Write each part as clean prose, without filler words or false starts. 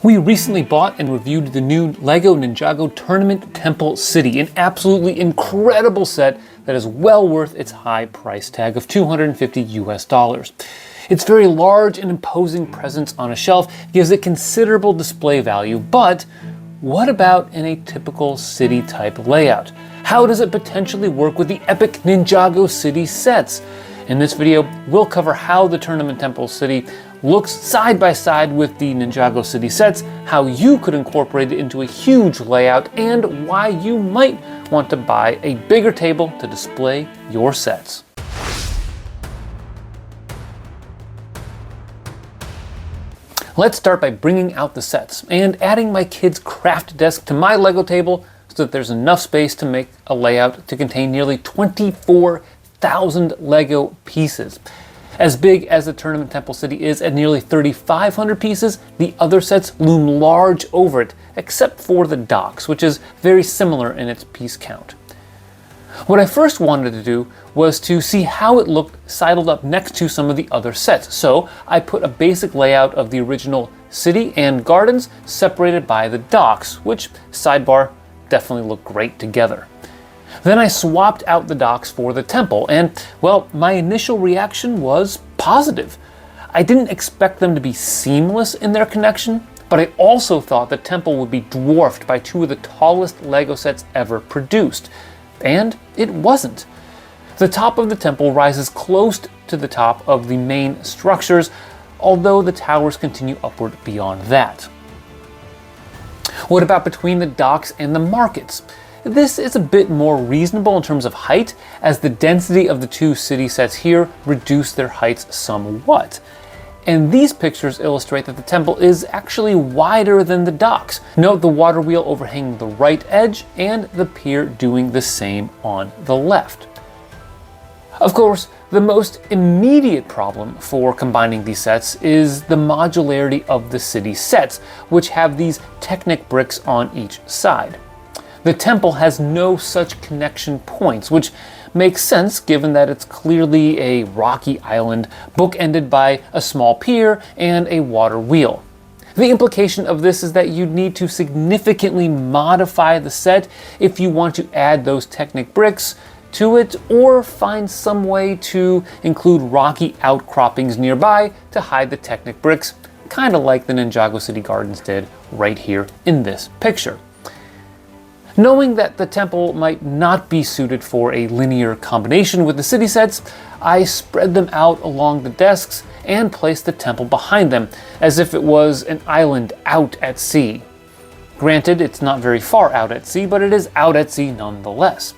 We recently bought and reviewed the new LEGO Ninjago Tournament Temple City, an absolutely incredible set that is well worth its high price tag of $250 US. Its very large and imposing presence on a shelf gives it considerable display value, but what about in a typical city type layout? How does it potentially work with the epic Ninjago City sets? In this video, we'll cover how the Tournament Temple City looks side by side with the Ninjago City sets, how you could incorporate it into a huge layout, and why you might want to buy a bigger table to display your sets. Let's start by bringing out the sets and adding my kid's craft desk to my LEGO table so that there's enough space to make a layout to contain nearly 24,000 LEGO pieces. As big as the Tournament Temple City is at nearly 3,500 pieces, the other sets loom large over it, except for the docks, which is very similar in its piece count. What I first wanted to do was to see how it looked sidled up next to some of the other sets, so I put a basic layout of the original city and gardens separated by the docks, which, sidebar, definitely look great together. Then I swapped out the docks for the temple, and, well, my initial reaction was positive. I didn't expect them to be seamless in their connection, but I also thought the temple would be dwarfed by two of the tallest LEGO sets ever produced. And it wasn't. The top of the temple rises close to the top of the main structures, although the towers continue upward beyond that. What about between the docks and the markets? This is a bit more reasonable in terms of height, as the density of the two city sets here reduce their heights somewhat. And these pictures illustrate that the temple is actually wider than the docks. Note the water wheel overhanging the right edge and the pier doing the same on the left. Of course, the most immediate problem for combining these sets is the modularity of the city sets, which have these Technic bricks on each side. The temple has no such connection points, which makes sense given that it's clearly a rocky island bookended by a small pier and a water wheel. The implication of this is that you'd need to significantly modify the set if you want to add those Technic bricks to it, or find some way to include rocky outcroppings nearby to hide the Technic bricks, kind of like the Ninjago City Gardens did right here in this picture. Knowing that the temple might not be suited for a linear combination with the city sets, I spread them out along the desks and placed the temple behind them, as if it was an island out at sea. Granted, it's not very far out at sea, but it is out at sea nonetheless.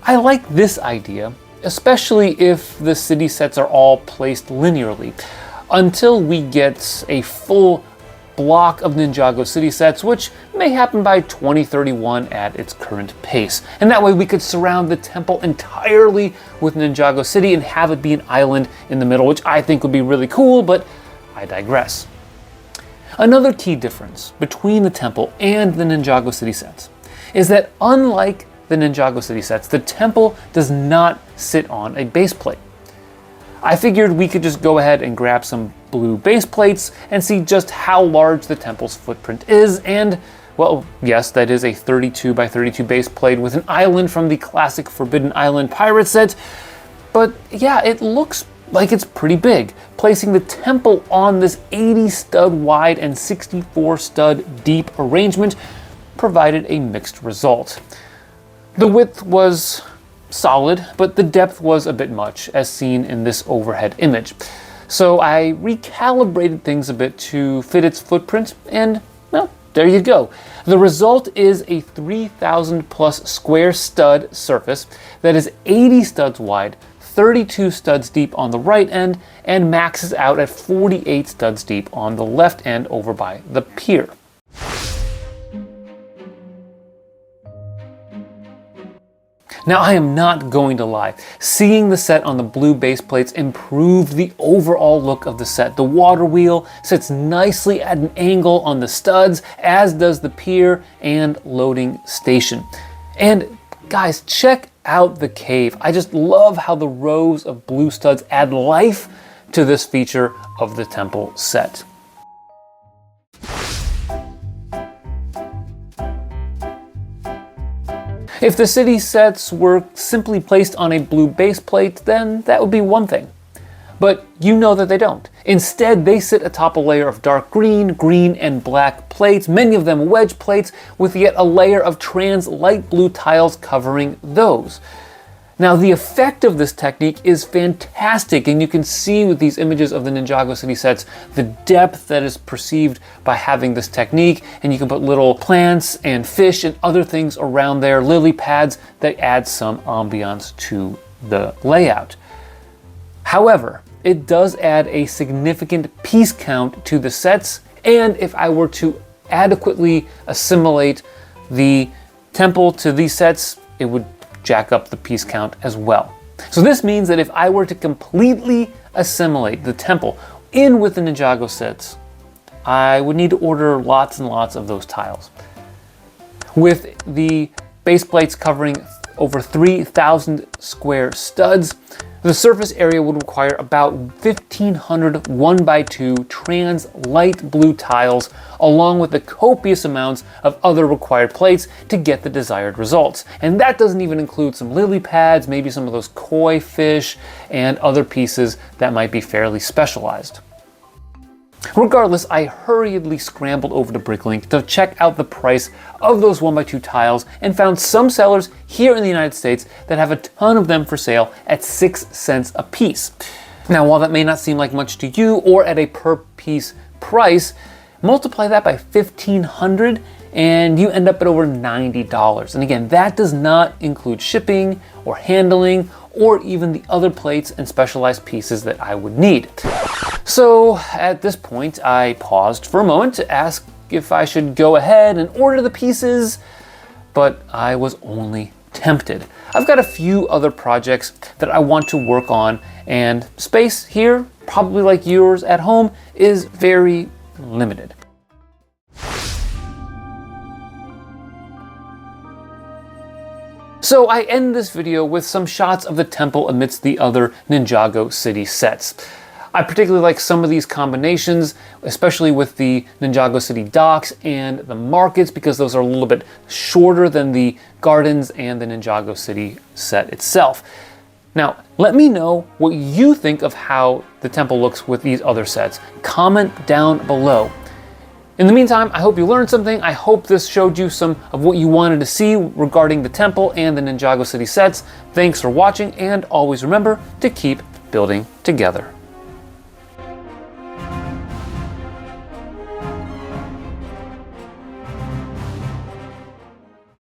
I like this idea, especially if the city sets are all placed linearly, until we get a full block of Ninjago City sets, which may happen by 2031 at its current pace. And that way we could surround the temple entirely with Ninjago City and have it be an island in the middle, which I think would be really cool, but I digress. Another key difference between the temple and the Ninjago City sets is that unlike the Ninjago City sets, the temple does not sit on a base plate. I figured we could just go ahead and grab some blue base plates and see just how large the temple's footprint is, and, well, yes, that is a 32 by 32 base plate with an island from the classic Forbidden Island pirate set, but yeah, it looks like it's pretty big. Placing the temple on this 80 stud wide and 64 stud deep arrangement provided a mixed result. The width was solid, but the depth was a bit much, as seen in this overhead image. So I recalibrated things a bit to fit its footprint, and, well, there you go. The result is a 3,000 plus square stud surface that is 80 studs wide, 32 studs deep on the right end, and maxes out at 48 studs deep on the left end over by the pier. Now, I am not going to lie. Seeing the set on the blue base plates improved the overall look of the set. The water wheel sits nicely at an angle on the studs, as does the pier and loading station. And guys, check out the cave. I just love how the rows of blue studs add life to this feature of the temple set. If the city sets were simply placed on a blue base plate, then that would be one thing. But you know that they don't. Instead, they sit atop a layer of dark green, green, and black plates, many of them wedge plates, with yet a layer of trans light blue tiles covering those. Now, the effect of this technique is fantastic, and you can see with these images of the Ninjago City sets the depth that is perceived by having this technique, and you can put little plants and fish and other things around there, lily pads that add some ambiance to the layout. However, it does add a significant piece count to the sets, and if I were to adequately assimilate the temple to these sets, it would jack up the piece count as well. So this means that if I were to completely assimilate the temple in with the Ninjago sets, I would need to order lots and lots of those tiles. With the base plates covering over 3,000 square studs, the surface area would require about 1,500 1x2 trans light blue tiles, along with the copious amounts of other required plates to get the desired results. And that doesn't even include some lily pads, maybe some of those koi fish, and other pieces that might be fairly specialized. Regardless, I hurriedly scrambled over to Bricklink to check out the price of those 1x2 tiles and found some sellers here in the United States that have a ton of them for sale at 6 cents a piece. Now, while that may not seem like much to you or at a per piece price, multiply that by 1,500 and you end up at over $90. And again, that does not include shipping or handling or even the other plates and specialized pieces that I would need. So at this point, I paused for a moment to ask if I should go ahead and order the pieces, but I was only tempted. I've got a few other projects that I want to work on, and space here, probably like yours at home, is very limited. So I end this video with some shots of the temple amidst the other Ninjago City sets. I particularly like some of these combinations, especially with the Ninjago City docks and the markets, because those are a little bit shorter than the gardens and the Ninjago City set itself. Now, let me know what you think of how the temple looks with these other sets. Comment down below. In the meantime, I hope you learned something. I hope this showed you some of what you wanted to see regarding the temple and the Ninjago City sets. Thanks for watching, and always remember to keep building together.